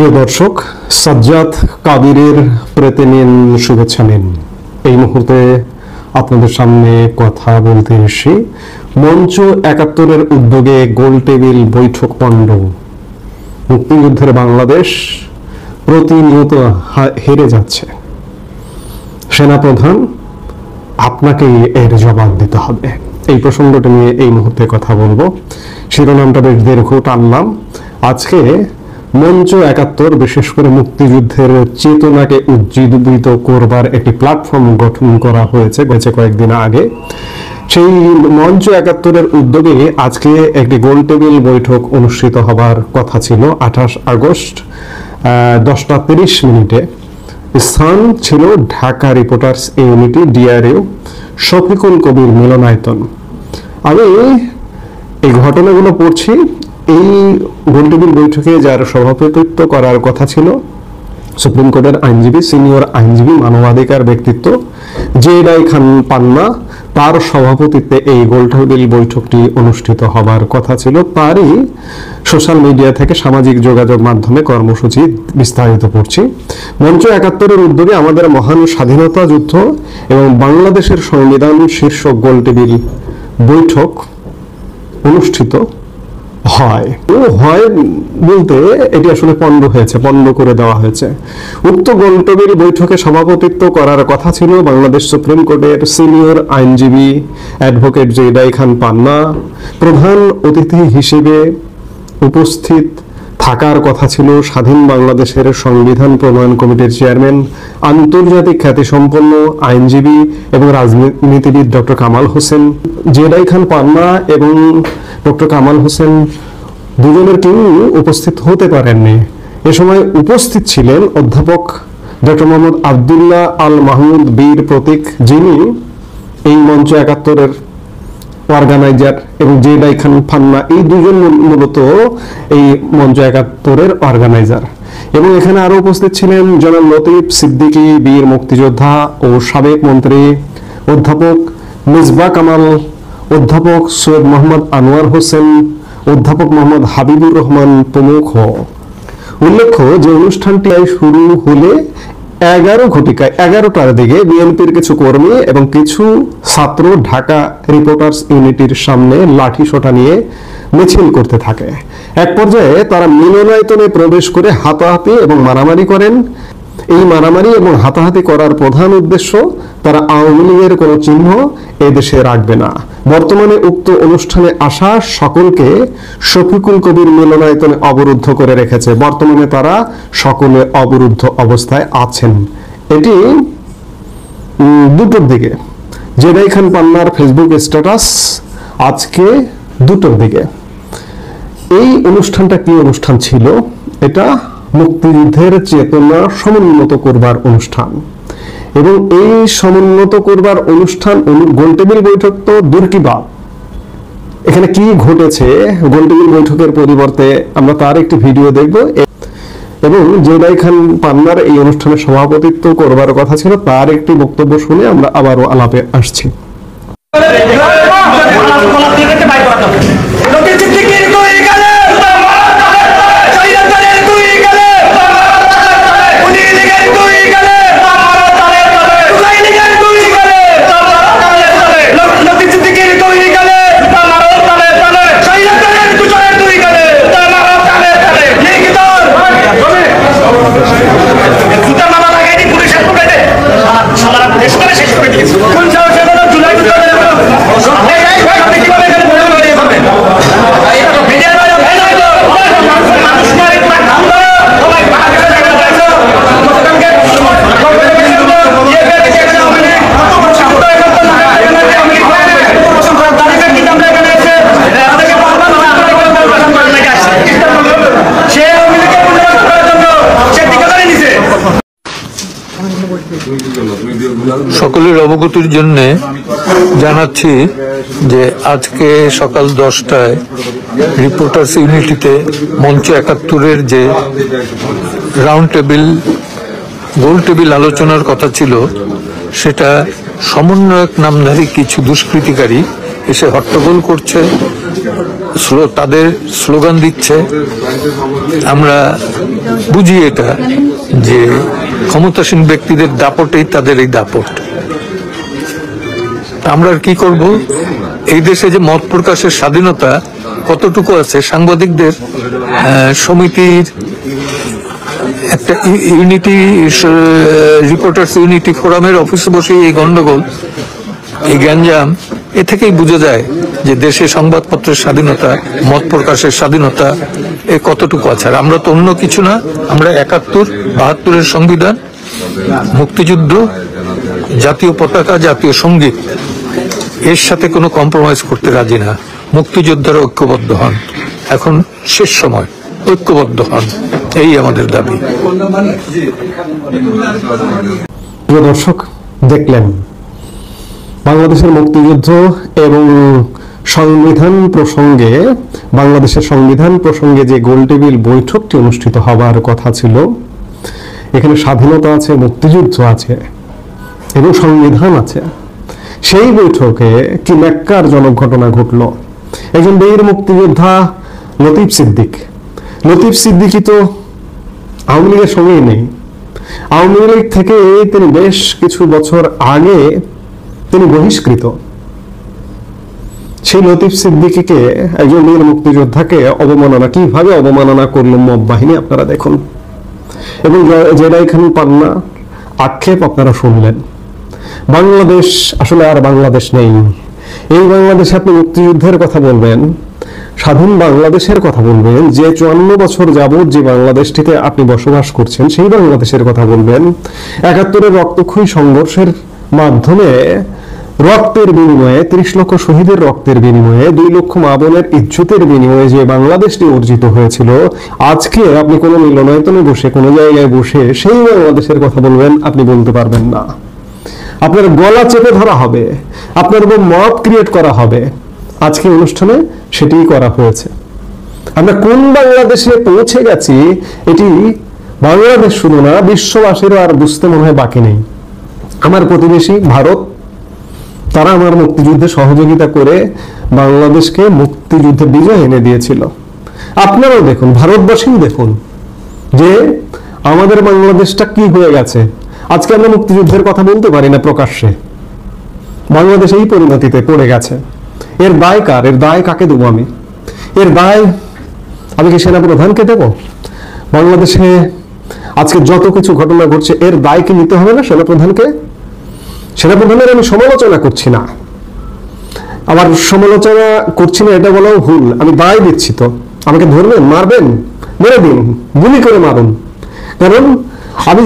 প্রিয় দর্শক, সাজ্জাদ কাদিরের প্রীতি নিন, শুভেচ্ছা নিন। এই মুহূর্তে আপনাদের সামনে কথা বলতে এসেছি মঞ্চ ৭১-এর উদ্যোগে গোল টেবিল বৈঠক পণ্ড। মুক্তিযুদ্ধের বাংলাদেশ প্রতিনিয়ত হেরে যাচ্ছে। সেনাপ্রধান, আপনাকে এর জবাব দিতে হবে। এই প্রসঙ্গটা নিয়ে এই মুহূর্তে কথা বলবো। শিরোনামটা বেশ দীর্ঘ টানলাম। আজকে মঞ্চ ৭১, বিশেষ করে মুক্তিযুদ্ধের চেতনাকে উজ্জীবিত করবার একটি প্ল্যাটফর্ম গঠন করা হয়েছে কয়েকদিন আগে। সেই মঞ্চ ৭১-এর উদ্যোগে আজকে একটি গোল টেবিল বৈঠক অনুষ্ঠিত হবার কথা ছিল ২৮ আগস্ট 10টা 30 মিনিটে। স্থান ছিল Dhaka reporters unity, DRU, Shafiqul Kabir মিলনায়তন। আমি এই ঘটনাগুলো পড়ছি। এই গোলটেবিল বৈঠকে যার সভাপতিত্ব করার কথা ছিল সুপ্রিম কোর্টের আইনজীবী, সিনিয়র আইনজীবী, মানবাধিকার ব্যক্তিত্ব জেডাই খান পান্না, তার সভাপতিত্বে এই গোলটেবিল বৈঠকটি অনুষ্ঠিত হবার কথা ছিল। তারই সোশ্যাল মিডিয়া থেকে সামাজিক যোগাযোগ মাধ্যমে কর্মসূচি বিস্তারিত পড়ছি। মঞ্চ ৭১-এর উদ্যোগে আমাদের মহান স্বাধীনতা যুদ্ধ এবং বাংলাদেশের সংবিধান শীর্ষক গোলটেবিল বৈঠক অনুষ্ঠিত হয় বলতে এটি আসলে পণ্ড করে দেওয়া হয়েছে। উক্ত গোলটেবিল বৈঠকে সভাপতিত্ব করার কথা ছিল বাংলাদেশ সুপ্রিম কোর্টের সিনিয়র আইনজীবী অ্যাডভোকেট জেডাই খান পান্না। প্রধান অতিথি হিসেবে উপস্থিত থাকার কথা ছিল স্বাধীন বাংলাদেশের সংবিধান প্রণয়ন কমিটির চেয়ারম্যান, আন্তর্জাতিক খ্যাতিসম্পন্ন আইনজীবী এবং রাজনীতিবিদ ডক্টর কামাল হোসেন। জেডাই খান পান্না এবং ডক্টর কামাল হোসেন দুজনের কেউ উপস্থিত হতে পারেননি। এ সময় উপস্থিত ছিলেন অধ্যাপক ডক্টর মোহাম্মদ আবদুল্লাহ আল মাহমুদ বীর প্রতীক, যিনি এই মঞ্চ ৭১-এর অর্গানাইজার, এবং জেডাই খান পান্না, এই দুজন মূলত এই মঞ্চ ৭১-এর অর্গানাইজার। এবং এখানে আরো উপস্থিত ছিলেন জনাব লতিফ সিদ্দিকী, বীর মুক্তিযোদ্ধা ও সাবেক মন্ত্রী, অধ্যাপক মিসবাহ কামাল, অধ্যাপক সৈয়দ মোহাম্মদ আনোয়ার হোসেন, অধ্যাপক মোহাম্মদ হাবিবুর রহমান প্রমুখ। উল্লেখ্য যে অনুষ্ঠানটি শুরু হলে 11টার দিকে বিএনপির কিছু কর্মী এবং কিছু ছাত্র ঢাকা রিপোর্টার্স ইউনিটির সামনে লাঠিসোঁটা নিয়ে মিছিল করতে থাকে। এক পর্যায়ে তারা মিলনায়তনে প্রবেশ করে হাতাহাতি এবং মারামারি করেন। এই মারামারি এবং হাতাহাতি করার প্রধান উদ্দেশ্য, তারা আওয়ামী লীগের কোনো চিহ্ন এদেশে রাখবে না। বর্তমানে উক্ত অনুষ্ঠানে আসা সকলকে শফিকুল কবির মিলনায়তনে অবরুদ্ধ করে রেখেছে। বর্তমানে তারা সকলে অবরুদ্ধ অবস্থায় আছেন। এটি 2টার দিকে জেডাই খান পান্নার ফেসবুক স্ট্যাটাস, আজকে 2টার দিকে। এই অনুষ্ঠানটা কি অনুষ্ঠান ছিল? এটা মুক্তিযুদ্ধের চেতনা সমুন্নত করবার অনুষ্ঠান। এবং এই সমুন্নত করবার অনুষ্ঠান, গোলটেবিল বৈঠক তো দূর কি বাদ, এখানে কি ঘটেছে গোলটেবিল বৈঠকের পরিবর্তে আমরা তার একটি ভিডিও দেখব। এবং জেডাই খান পান্নার এই অনুষ্ঠানে সভাপতিত্ব করবার কথা ছিল, তার একটি বক্তব্য শুনে আমরা আবারও আলাপে আসছি। সকলের অবগতির জন্য জানাচ্ছি যে আজকে সকাল 10টায় রিপোর্টার্স ইউনিটিতে মঞ্চ ৭১-এর যে রাউন্ড টেবিল গোল টেবিল আলোচনার কথা ছিল, সেটা সমন্বয়ক নামধারী কিছু দুষ্কৃতিকারী এসে হট্টগোল করছে, তাদের স্লোগান দিচ্ছে। আমরা বুঝি এটা যে ক্ষমতাসীন ব্যক্তিদের দাপটেই তাদের এই দাপট। আমরা আর কি করব? এই দেশে যে মত প্রকাশের স্বাধীনতা কতটুকু আছে, সাংবাদিকদের সমিতির একটা ইউনিটি রিপোর্টার্স ইউনিটি ফোরামের অফিসে বসে এই গন্ডগোল, এই গ্যাঞ্জাম, এ থেকেই বোঝা যায় যে দেশে সংবাদপত্রের স্বাধীনতা, মত প্রকাশের স্বাধীনতা এ কতটুকু আছে। আর আমরা তো অন্য কিছু না, আমরা ৭১-৭২-এর সংবিধান, মুক্তিযুদ্ধ, জাতীয় পতাকা, জাতীয় সঙ্গীত, এর সাথে কোনো কম্প্রোমাইজ করতে রাজি না। মুক্তিযোদ্ধারা ঐক্যবদ্ধ হন, এখন শেষ সময়, ঐক্যবদ্ধ হন, এই আমাদের দাবি। প্রিয় দর্শক, দেখলেন বাংলাদেশের মুক্তিযুদ্ধ এবং সংবিধান প্রসঙ্গে, বাংলাদেশের সংবিধান প্রসঙ্গে যে গোলটেবিল বৈঠকটি অনুষ্ঠিত হবার কথা ছিল, এখানে স্বাধীনতা আছে, মুক্তিযুদ্ধ আছে এবং সংবিধান আছে। সেই বৈঠকে কি ন্যাক্কারজনক ঘটনা ঘটল। একজন বীর মুক্তিযোদ্ধা লতিফ সিদ্দিকী তো আওয়ামী লীগের সঙ্গেই নেই। আওয়ামী লীগ থেকে তিনি বেশ কিছু বছর আগে তিনি বহিষ্কৃত। সেই লতিফ সিদ্দিকীকে, একজন বীর মুক্তিযোদ্ধাকে অবমাননা, কিভাবে অবমাননা করল মব বাহিনী আপনারা দেখুন। এবং জেডাই খান পান্না আক্ষেপ আপনারা শুনলেন। বাংলাদেশ আসলে আর বাংলাদেশ নেই। এই বাংলাদেশে আপনি মুক্তিযুদ্ধের কথা বলবেন, স্বাধীন বাংলাদেশের কথা বলবেন, যে ৫৪ বছর যাবৎ যে বাংলাদেশটিতে আপনি বসবাস করছেন সেই বাংলাদেশের কথা বলবেন। ৭১-এর রক্তক্ষয়ী সংঘর্ষের মাধ্যমে রক্তের বিনিময়ে, ৩০ লক্ষ শহীদের রক্তের বিনিময়ে, ২ লক্ষ মা বোনের ইজ্জতের বিনিময়ে যে বাংলাদেশটি অর্জিত হয়েছিল, আজকে আপনি কোনো মিলনায়তনে বসে, কোনো জায়গায় বসে সেই বাংলাদেশের কথা বলবেন, আপনি বলতে পারবেন না। আপনার গলা চেপে ধরা হবে, আপনার উপর মব ক্রিয়েট করা হবে। আজকে অনুষ্ঠানে সেটিই করা হয়েছে। আমরা কোন বাংলাদেশে পৌঁছে গেছি, এটি বাংলাদেশ শুধু না, বিশ্ববাসীরও আর বুঝতে মনে হয় বাকি নেই। আমার প্রতিবেশী ভারত, তারা আমার মুক্তিযুদ্ধে সহযোগিতা করে বাংলাদেশকে মুক্তিযুদ্ধে বিজয় এনে দিয়েছিল। আপনারাও দেখুন, ভারতবাসীও দেখুন যে আমাদের বাংলাদেশটা কি হয়ে গেছে। আজকে আমরা মুক্তিযুদ্ধের কথা বলতে পারি না প্রকাশ্যে। বাংলাদেশ এই পরিণতিতে পড়ে গেছে। এর দায় কার? এর দায় কাকে দেবো আমি? এর দায় আমি কি সেনাপ্রধানকে দেব? বাংলাদেশে আজকে যত কিছু ঘটনা ঘটছে, এর দায় কি নিতে হবে না সেনাপ্রধানকে? সেনাপ্রধানের আমি সমালোচনা করছি না, আবার সমালোচনা করছি না এটা বলাও ভুল। আমি দায় দিচ্ছি। তো আমাকে ধরবেন, মারবেন, মেরে দিন, গুলি করে মারুন। কারণ আমি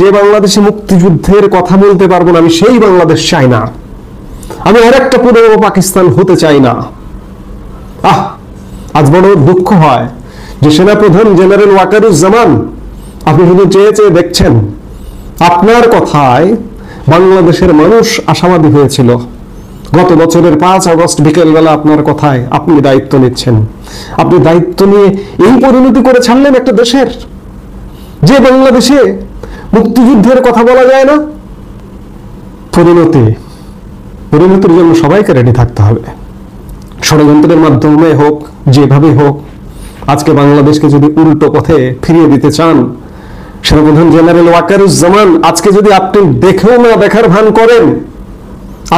যে বাংলাদেশে মুক্তিযুদ্ধের কথা বলতে পারবো না, আমি সেই বাংলাদেশ চাই না। আমি আর একটা পূর্ব পাকিস্তান হতে চাই না। আজ বড় দুঃখ হয় যে সেনাপ্রধান জেনারেল ওয়াকারুজ্জামান, আপনি শুধু চেয়ে চেয়ে দেখছেন। আপনার কথায় বাংলাদেশের মানুষ আশাবাদী হয়েছিল। গত বছরের ৫ আগস্ট বিকেলবেলা আপনার কথায় আপনি দায়িত্ব নিচ্ছেন। আপনি দায়িত্ব নিয়ে এই পরিণতি করে ছাড়লেন একটা দেশের, যে বাংলাদেশে মুক্তিযুদ্ধের কথা বলা যায় না। পরিণতির জন্য সবাইকে রেডি থাকতে হবে। ষড়যন্ত্রের মাধ্যমে হোক, যেভাবে হোক, আজকে বাংলাদেশকে যদি উল্টো পথে ফিরিয়ে দিতে চান, সেনাপ্রধান জেনারেল ওয়াকারুজ্জামান, আজকে যদি আপনি দেখেও না দেখার ভান করেন,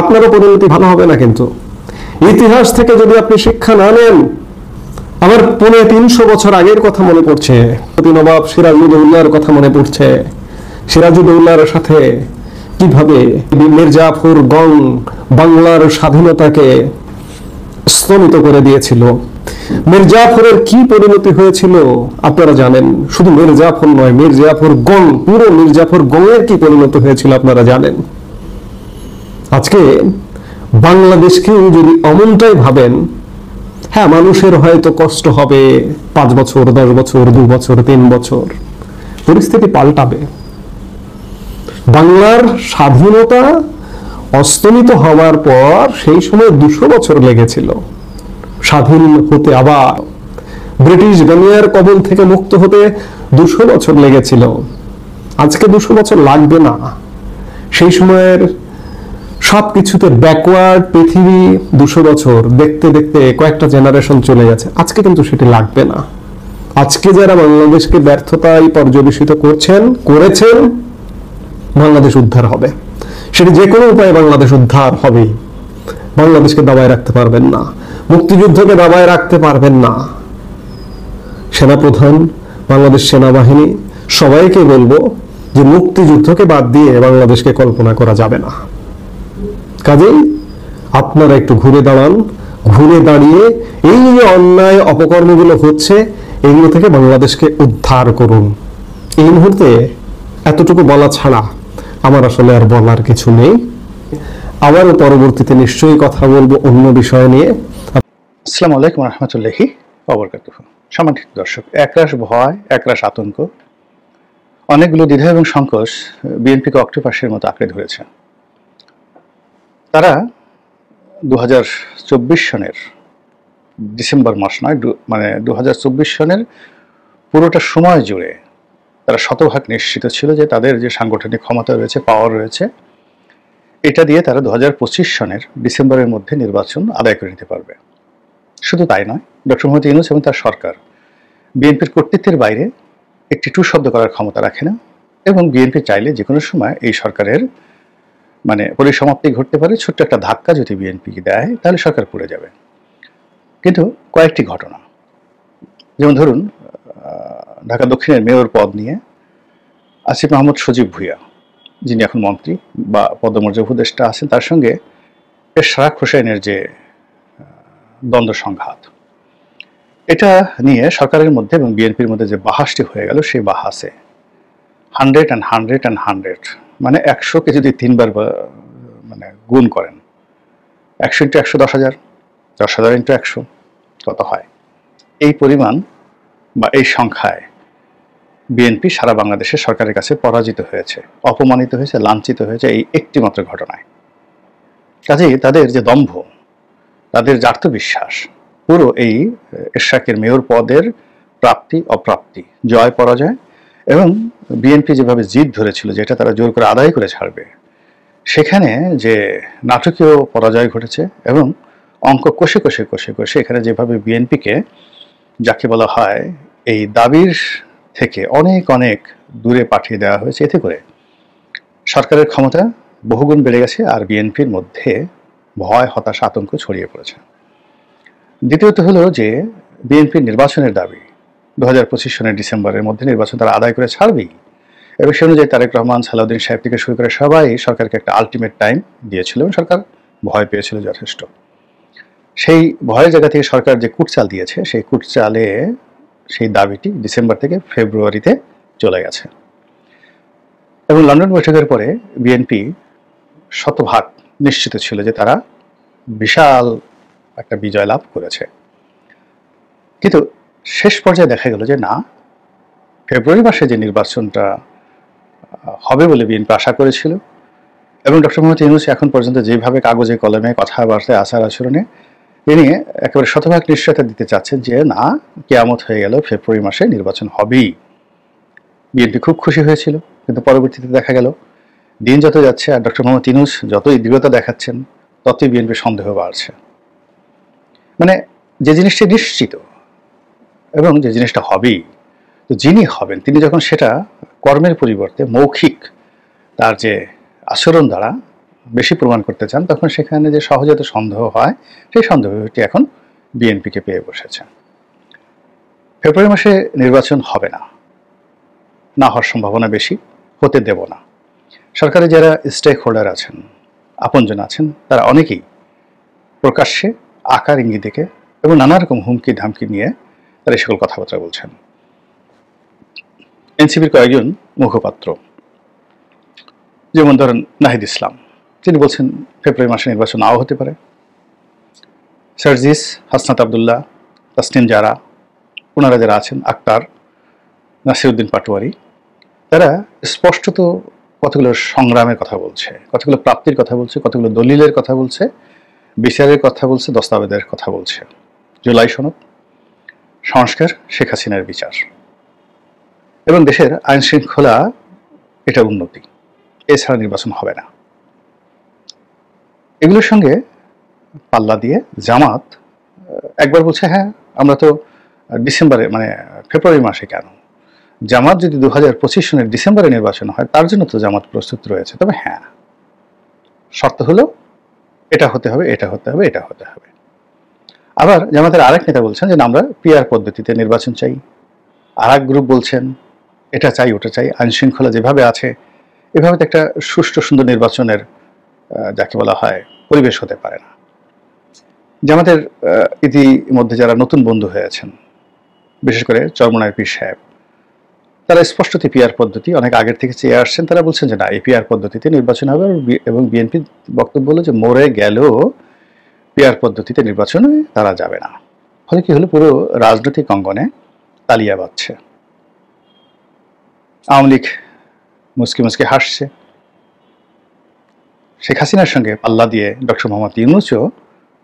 আপনারও পরিণতি ভালো হবে না। কিন্তু ইতিহাস থেকে যদি আপনি শিক্ষা না নেন, আমার ৩৫০ বছর আগের কথা মনে পড়ছে। নবাব সিরাজউদ্দৌলার কথা মনে পড়ছে। সিরাজউদ্দৌলার সাথে কিভাবে মির্জাফর গং বাংলার স্বাধীনতাকে স্তমিত করে দিয়েছিল। মির্জাফরের কি পরিণতি হয়েছিল আপনারা জানেন। শুধু মির্জাফর নয়, মির্জাফর গং, পুরো মির্জাফর গংয়ের কি পরিণতি হয়েছিল আপনারা জানেন। আজকে বাংলাদেশকে যদি অমনটাই ভাবেন, হ্যাঁ, মানুষের হয়তো কষ্ট হবে, ৫ বছর, ১০ বছর, ২ বছর, ৩ বছর, পরিস্থিতি পাল্টাবে। বাংলার স্বাধীনতা অস্তমিত হওয়ার পর সেই সময় ২০০ বছর লেগেছিল স্বাধীন হতে। আবার ব্রিটিশ গানিয়ার কবল থেকে মুক্ত হতে ২০০ বছর লেগেছিল। আজকে ২০০ বছর লাগবে না। সেই সময়ের সবকিছুতে ব্যাকওয়ার্ড পৃথিবী 200 বছর দেখতে দেখতে কয়েকটা জেনারেশন চলে গেছে। আজকে কিন্তু সেটি লাগবে না। আজকে যারা বাংলাদেশকে ব্যর্থতায় পর্যবেসিত করেছেন, বাংলাদেশ উদ্ধার হবে। সেটি যে কোনো উপায়ে বাংলাদেশ উদ্ধার হবেই। বাংলাদেশকে দাবায় রাখতে পারবেন না, মুক্তিযুদ্ধকে দাবায় রাখতে পারবেন না। সেনাপ্রধান, বাংলাদেশ সেনাবাহিনী, সবাইকে বলবো যে মুক্তিযুদ্ধকে বাদ দিয়ে বাংলাদেশকে কল্পনা করা যাবে না। কাজেই আপনারা একটু ঘুরে দাঁড়ান, ঘুরে দাঁড়িয়ে এই যে অন্যায় অপকর্মগুলো হচ্ছে এগুলো থেকে বাংলাদেশকে উদ্ধার করুন। এই মুহূর্তে এতটুকু বলা ছাড়া আমার আসলে আর বলার কিছু নেই। আবারও পরবর্তীতে নিশ্চয়ই কথা বলবো অন্য বিষয় নিয়ে। আসসালামু আলাইকুম রহমতুল্লাহি ওয়া বারাকাতুহু। সম্মানিত দর্শক, একরাশ ভয়, একরাশ আতঙ্ক, অনেকগুলো দ্বিধা এবং সংকোচ বিএনপিকে অক্টোপাসের মতো আঁকড়ে ধরেছে। তারা 2024 সনের ডিসেম্বর মাস নয়, মানে 2024 সনের পুরোটা সময় জুড়ে তারা শতভাগ নিশ্চিত ছিল যে তাদের যে সাংগঠনিক ক্ষমতা রয়েছে, পাওয়ার রয়েছে, এটা দিয়ে তারা 2025 সনের ডিসেম্বরের মধ্যে নির্বাচন আদায় করে নিতে পারবে। শুধু তাই নয়, ডক্টর মোহাম্মদ ইউনূস এবং তার সরকার বিএনপির কর্তৃত্বের বাইরে একটি টু শব্দ করার ক্ষমতা রাখে না, এবং বিএনপি চাইলে যে কোনো সময় এই সরকারের পরিসমাপ্তি ঘটতে পারে। ছোট্ট একটা ধাক্কা যদি বিএনপিকে দেয় তাহলে সরকার পড়ে যাবে। কিন্তু কয়েকটি ঘটনা, যেমন ধরুন ঢাকা দক্ষিণের মেয়র পদ নিয়ে আসিফ মাহমুদ সজীব ভুঁইয়া, যিনি এখন মন্ত্রী বা পদমর্যাদা উপদেষ্টা আছেন, তার সঙ্গে এশরাক হোসেনের যে দ্বন্দ্ব সংঘাত, এটা নিয়ে সরকারের মধ্যে এবং বিএনপির মধ্যে যে বাহাসটি হয়ে গেল, সেই বাহাসে 100 and 100 and 100, মানে 100কে যদি 3 বার গুণ করেন, 100 × 100 10,000, 10,000 × 100 কত হয়? এই পরিমাণ বা এই সংখ্যায় বিএনপি সারা বাংলাদেশের সরকারের কাছে পরাজিত হয়েছে, অপমানিত হয়েছে, লাঞ্ছিত হয়েছে এই একটি মাত্র ঘটনায়। কাজেই তাদের যে দম্ভ, তাদের যে আত্মবিশ্বাস, পুরো এই এশরাকের মেয়র পদের প্রাপ্তি অপ্রাপ্তি, জয় পরাজয়, এবং বিএনপি যেভাবে জিদ ধরেছিল যে এটা তারা জোর করে আদায় করে ছাড়বে, সেখানে যে নাটকীয় পরাজয় ঘটেছে, এবং অঙ্ক কষে কষে কষে কষে এখানে যেভাবে বিএনপিকে, যাকে বলা হয় এই দাবির থেকে অনেক অনেক দূরে পাঠিয়ে দেওয়া হয়েছে, এতে করে সরকারের ক্ষমতা বহুগুণ বেড়ে গেছে আর বিএনপির মধ্যে ভয়, হতাশা, আতঙ্ক ছড়িয়ে পড়েছে। দ্বিতীয়ত হলো যে বিএনপির নির্বাচনের দাবি 2025 সনের ডিসেম্বরের মধ্যে নির্বাচন তারা আদায় করে ছাড়বেই, এবং সে অনুযায়ী তারেক রহমান, সালাউদ্দিন সাহেব থেকে শুরু করে সবাই সরকারকে একটা আলটিমেট টাইম দিয়েছিল, এবং সরকার ভয় পেয়েছিল যথেষ্ট। সেই ভয়ের জায়গা থেকে সরকার যে কুটচাল দিয়েছে, সেই কুটচালে সেই দাবিটি ডিসেম্বর থেকে ফেব্রুয়ারিতে চলে গেছে। এবং লন্ডন বৈঠকের পরে বিএনপি শতভাগ নিশ্চিত ছিল যে তারা বিশাল একটা বিজয় লাভ করেছে। কিন্তু শেষ পর্যায়ে দেখা গেল যে না, ফেব্রুয়ারি মাসে যে নির্বাচনটা হবে বলে বিএনপি আশা করেছিল, এবং ডক্টর মোহাম্মদ ইউনূস এখন পর্যন্ত যেভাবে কাগজে কলমে কথাবার্তায় আচার আচরণে তিনি একেবারে শতভাগ নিশ্চয়তা দিতে চাচ্ছেন যে না, কিয়ামত হয়ে গেল, ফেব্রুয়ারি মাসে নির্বাচন হবেই। বিএনপি খুব খুশি হয়েছিল, কিন্তু পরবর্তীতে দেখা গেল দিন যত যাচ্ছে আর ডক্টর মোহাম্মদ ইউনূস যতই দৃঢ়তা দেখাচ্ছেন, ততই বিএনপির সন্দেহ বাড়ছে। মানে যে জিনিসটি নিশ্চিত এবং যে জিনিসটা হবেই, তো যিনি হবেন তিনি যখন সেটা কর্মের পরিবর্তে মৌখিক তার যে আচরণ দ্বারা বেশি প্রমাণ করতে চান, তখন সেখানে যে সহজে তো সন্দেহ হয়, সেই সন্দেহটি এখন বিএনপিকে পেয়ে বসেছে। ফেব্রুয়ারি মাসে নির্বাচন হবে না, না হওয়ার সম্ভাবনা বেশি, হতে দেব না। সরকারে যারা স্টেক হোল্ডার আছেন, আপনজন আছেন, তারা অনেকেই প্রকাশ্যে আকার ইঙ্গিত দেখে এবং নানা রকম হুমকি ধামকি নিয়ে তারা সকল কথাবার্তা বলছেন। এনসিপির কয়েকজন মুখপাত্র, যেমন ধরেন নাহিদ ইসলাম, তিনি বলছেন ফেব্রুয়ারি মাসে নির্বাচন নাও হতে পারে। সার্জিস, হাসনাত আবদুল্লাহ, তাসনিম জারা, ওনারা যারা আছেন, আক্তার, নাসিরউদ্দিন পাটোয়ারি, তারা স্পষ্টত কতগুলো সংগ্রামের কথা বলছে, কতগুলো প্রাপ্তির কথা বলছে, কতগুলো দলিলের কথা বলছে, বিচারের কথা বলছে, দস্তাবেজের কথা বলছে। জুলাই সনদ, সংস্কার, শেখ হাসিনার বিচার, এবং দেশের আইন শৃঙ্খলা, এটা উন্নতি, এছাড়া নির্বাচন হবে না। এগুলোর সঙ্গে পাল্লা দিয়ে জামাত একবার বলছে হ্যাঁ আমরা তো ডিসেম্বরে মানে ফেব্রুয়ারি মাসে কেন, জামাত যদি 2025 সনের ডিসেম্বরে নির্বাচন হয় তার জন্য তো জামাত প্রস্তুত রয়েছে, তবে হ্যাঁ শর্ত হলো এটা হতে হবে, এটা হতে হবে, এটা হতে হবে। আবার জামাতের আরেক নেতা বলছেন যে আমরা পিআর পদ্ধতিতে নির্বাচন চাই, আর এক গ্রুপ বলছেন এটা চাই ওটা চাই, আইন শৃঙ্খলা যেভাবে আছে এভাবে তো একটা সুষ্ঠু সুন্দর নির্বাচনের যাকে বলা হয় পরিবেশ হতে পারে না। জামাতের ইতিমধ্যে যারা নতুন বন্ধু হয়েছেন, বিশেষ করে চরমনায় পীর সাহেব, তারা স্পষ্টতই পিআর পদ্ধতি অনেক আগের থেকে চেয়ে আসছেন। তারা বলছেন যে না, এই পিআর পদ্ধতিতে নির্বাচন হবে, এবং বিএনপি বক্তব্য হলো যে মরে গেলেও পিআর পদ্ধতিতে নির্বাচনে তারা যাবে না। ফলে কি হলো, পুরো রাজনৈতিক অঙ্গনে তালিয়া বাজছে। আওয়ামী লীগ মুসকি মুসকি হাসছে, শেখ হাসিনার সঙ্গে পাল্লা দিয়ে ডক্টর মোহাম্মদ ইউনূসও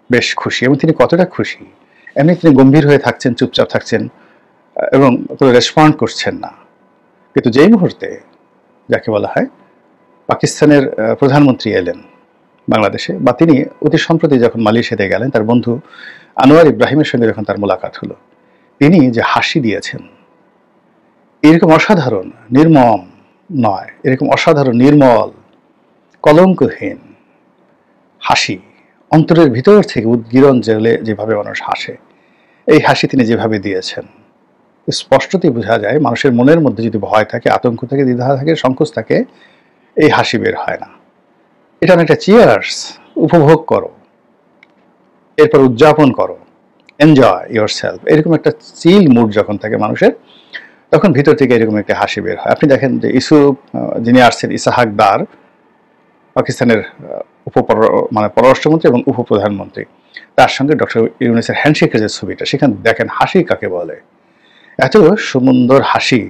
বেশ খুশি, এবং তিনি কতটা খুশি, এমনি তিনি গম্ভীর হয়ে থাকছেন, চুপচাপ থাকছেন এবং কোনো রেসপন্ড করছেন না। কিন্তু যেই মুহূর্তে যাকে বলা হয় পাকিস্তানের প্রধানমন্ত্রী এলেন বাংলাদেশে, বা তিনি অতি সম্প্রতি যখন মালয়েশিয়াতে গেলেন, তার বন্ধু আনোয়ার ইব্রাহিমের সঙ্গে যখন তার মোলাকাত হলো, তিনি যে হাসি দিয়েছেন, এরকম অসাধারণ, নির্মম নয়, এরকম অসাধারণ নির্মল কলঙ্কহীন হাসি, অন্তরের ভিতর থেকে উদ্গীরণ জেলে যেভাবে মানুষ হাসে, এই হাসি তিনি যেভাবে দিয়েছেন, স্পষ্টতই বোঝা যায় মানুষের মনের মধ্যে যদি ভয় থাকে, আতঙ্ক থাকে, দ্বিধা থাকে, সংকোচ থাকে, এই হাসি বের হয় না। এটা অনেকটা চিয়ার্স, উপভোগ করো, এরপর উদযাপন করো, এনজয় ইয়োর সেলফ, এরকম একটা চিল মুড যখন থাকে মানুষের, তখন ভিতর থেকে এরকম একটা হাসি বের হয়। আপনি দেখেন যে ইউসুফ যিনি আসছেন, ইসাহাক দার, পাকিস্তানের পররাষ্ট্রমন্ত্রী এবং উপপ্রধানমন্ত্রী, তার সঙ্গে ডক্টর ইউনূসের হ্যান্ডশেকের যে ছবিটা, সেখানে দেখেন হাসি কাকে বলে। এত সুন্দর হাসি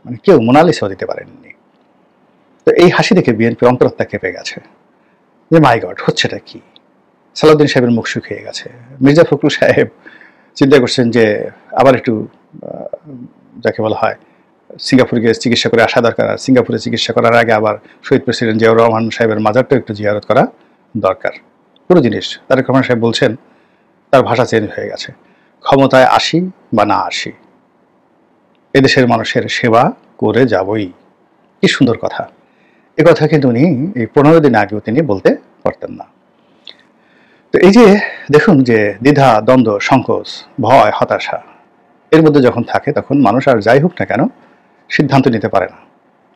মানে কেউ মোনালিসাও দিতে পারেননি। তো এই হাসি দেখে বিএনপি অন্তরাত্মা কেঁপে গেছে যে মাই গড, হচ্ছেটা কি। সালাউদ্দিন সাহেবের মুখ শুকিয়ে গেছে। মির্জা ফখরুল সাহেব চিন্তা করছেন যে আবার একটু যাকে বলা হয় সিঙ্গাপুরে গিয়ে চিকিৎসা করে আসা দরকার, আর সিঙ্গাপুরে চিকিৎসা করার আগে আবার শহীদ প্রেসিডেন্ট জিয়াউর রহমান সাহেবের মাজারটাও একটু জিয়ারত করা দরকার। পুরো জিনিস তারেক রহমান সাহেব বলছেন, তার ভাষা চেঞ্জ হয়ে গেছে, ক্ষমতায় আসি বা না আসি এদেশের মানুষের সেবা করে যাবই। কি সুন্দর কথা। এ কথা কিন্তু উনি এই 15 দিন আগেও তিনি বলতে পারতেন না। তো এই যে দেখুন যে দ্বিধা, দ্বন্দ্ব, সংকোচ, ভয়, হতাশা এর মধ্যে যখন থাকে, তখন মানুষ আর যাই হোক না কেন সিদ্ধান্ত নিতে পারে না।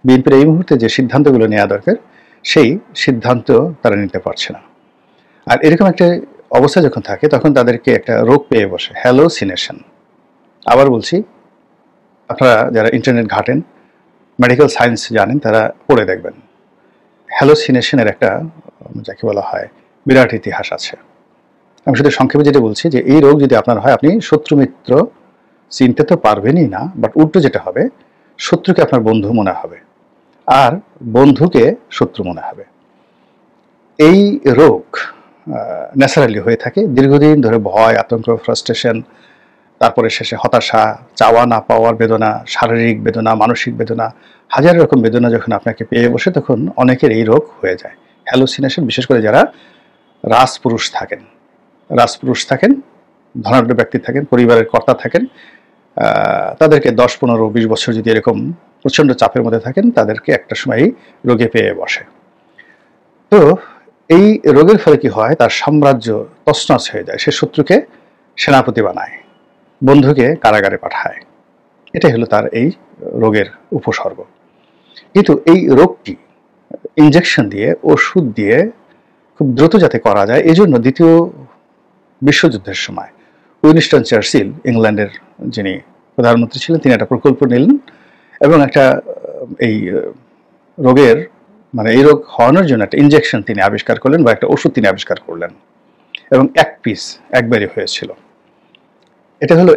বিএনপির এই মুহূর্তে যে সিদ্ধান্তগুলো নেওয়া দরকার, সেই সিদ্ধান্ত তারা নিতে পারছে না। আর এরকম একটা অবস্থা যখন থাকে, তখন তাদেরকে একটা রোগ পেয়ে বসে, হ্যালোসিনেশন। আবার বলছি, আপনারা যারা ইন্টারনেট ঘাটেন, মেডিকেল সায়েন্স জানেন, তারা পড়ে দেখবেন হ্যালোসিনেশনের একটা যাকে বলা হয় বিরাট ইতিহাস আছে। আমি শুধু সংক্ষেপে যেটা বলছি যে এই রোগ যদি আপনার হয়, আপনি শত্রু মিত্র চিনতে তো পারবেনই না, বাট উল্টো যেটা হবে, শত্রুকে আপনার বন্ধু মনে হবে আর বন্ধুকে শত্রু মনে হবে। এই রোগ ন্যাচারালি হয়ে থাকে দীর্ঘদিন ধরে। ভয়, আতঙ্ক, ফ্রাস্ট্রেশন, তারপরে শেষে হতাশা, চাওয়া না পাওয়ার বেদনা, শারীরিক বেদনা, মানসিক বেদনা, হাজার রকম বেদনা যখন আপনাকে পেয়ে বসে, তখন অনেকের এই রোগ হয়ে যায় হ্যালোসিনেশন। বিশেষ করে যারা রাজপুরুষ থাকেন, ধনাঢ্য ব্যক্তি থাকেন, পরিবারের কর্তা থাকেন, তাদেরকে 10, 15, 20 বছর যদি এরকম প্রচণ্ড চাপের মধ্যে থাকেন, তাদেরকে একটা সময় রোগে পেয়ে বসে। তো এই রোগের ফলে কি হয়, তার সাম্রাজ্য তছনছ হয়ে যায়। সে শত্রুকে সেনাপতি বানায়, বন্ধুকে কারাগারে পাঠায়। এটাই হলো তার এই রোগের উপসর্গ। কিন্তু এই রোগটি ইনজেকশন দিয়ে, ওষুধ দিয়ে খুব দ্রুত যাতে করা যায়, এই জন্য দ্বিতীয় বিশ্বযুদ্ধের সময় উইনস্টন চার্চিল, ইংল্যান্ডের যিনি প্রধানমন্ত্রী ছিলেন, তিনি একটা প্রকল্প নিলেন এবং একটা এই রোগের এই রোগ হওয়ানোর জন্য একটা ইনজেকশন তিনি আবিষ্কার করলেন, বা একটা ওষুধ তিনি আবিষ্কার করলেন, এবং এক পিস একবারই হয়েছিল। এটা হলো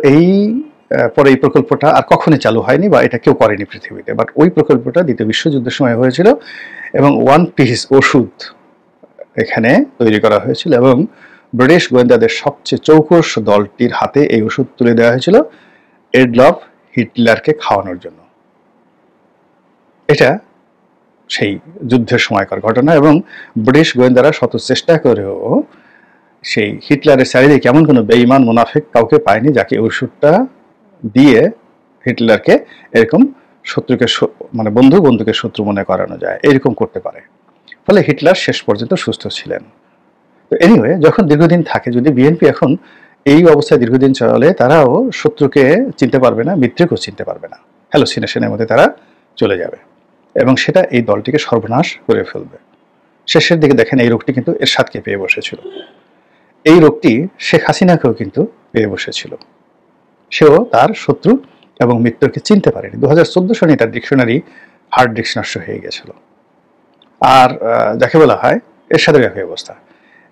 পরে এই প্রকল্পটা আর কখনই চালু হয়নি, বা এটা কেউ করেনি পৃথিবীতে, বাট ওই প্রকল্পটা দ্বিতীয় বিশ্বযুদ্ধের সময় হয়েছিল, এবং 1 পিস ওষুধ এখানে তৈরি করা হয়েছিল, এবং ব্রিটিশ গোয়েন্দাদের সবচেয়ে চৌকস দলটির হাতে এই ওষুধ তুলে দেওয়া হয়েছিল এডলফ হিটলারকে খাওয়ানোর জন্য। এটা সেই যুদ্ধের সময়কার ঘটনা, এবং ব্রিটিশ গোয়েন্দারা শত চেষ্টা করেও সেই হিটলারের চারিদিকে এমন কোনো বেঈমান মুনাফিক কাউকে পায়নি যাকে ওষুধটা দিয়ে হিটলারকে এরকম শত্রুকে মানে বন্ধুকে শত্রু মনে করানো যায়, এরকম করতে পারে। ফলে হিটলার শেষ পর্যন্ত সুস্থ ছিলেন। তো এনিওয়ে, যখন দীর্ঘদিন থাকে, যদি বিএনপি এখন এই অবস্থায় দীর্ঘদিন চলে, তারাও শত্রুকে চিনতে পারবে না, মিত্রকেও চিনতে পারবে না, হ্যালোসিনেশনের মধ্যে তারা চলে যাবে, এবং সেটা এই দলটিকে সর্বনাশ করে ফেলবে। শেষের দিকে দেখেন এই রোগটি কিন্তু এরশাদকে পেয়ে বসেছিল, এই রোগটি শেখ হাসিনাকেও কিন্তু পেয়ে বসেছিল। সেও তার শত্রু এবং মিত্রকে চিনতে পারেনি। 2014 সনে তার ডিকশনারি হার্ড ডিস্ক নষ্ট হয়ে গেছিল। আর যাকে বলা হয় এরশাদের একই অবস্থা।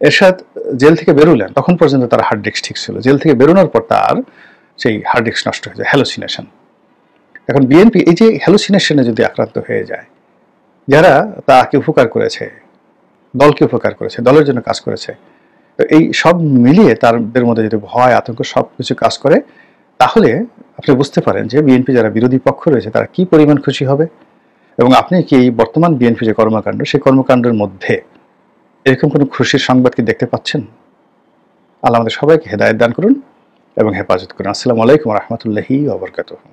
এরশাদ জেল থেকে বেরোলেন, তখন পর্যন্ত তার হার্ড ডিস্ক ঠিক ছিল। জেল থেকে বেরোনোর পর তার সেই হার্ড ডিস্ক নষ্ট হয়ে যায়, হ্যালোসিনেশন। এখন বিএনপি এই যে হ্যালোসিনেশনে যদি আক্রান্ত হয়ে যায়, যারা তাকে উপকার করেছে, দলকে উপকার করেছে, দলের জন্য কাজ করেছে, তো এই সব মিলিয়ে তাদের মধ্যে যদি ভয়, আতঙ্ক সব কিছু কাজ করে, তাহলে আপনি বুঝতে পারেন যে বিএনপি যারা বিরোধী পক্ষ রয়েছে তারা কি পরিমাণ খুশি হবে। এবং আপনি কি এই বর্তমান বিএনপি যে কর্মকাণ্ড, সেই কর্মকাণ্ডের মধ্যে এরকম কোনো খুশির সংবাদ কি দেখতে পাচ্ছেন? আল্লাহ আমাদের সবাইকে হেদায়েত দান করুন এবং হেফাজত করুন। আসসালামু আলাইকুম ওয়া রাহমাতুল্লাহি ওয়া বারাকাতুহু।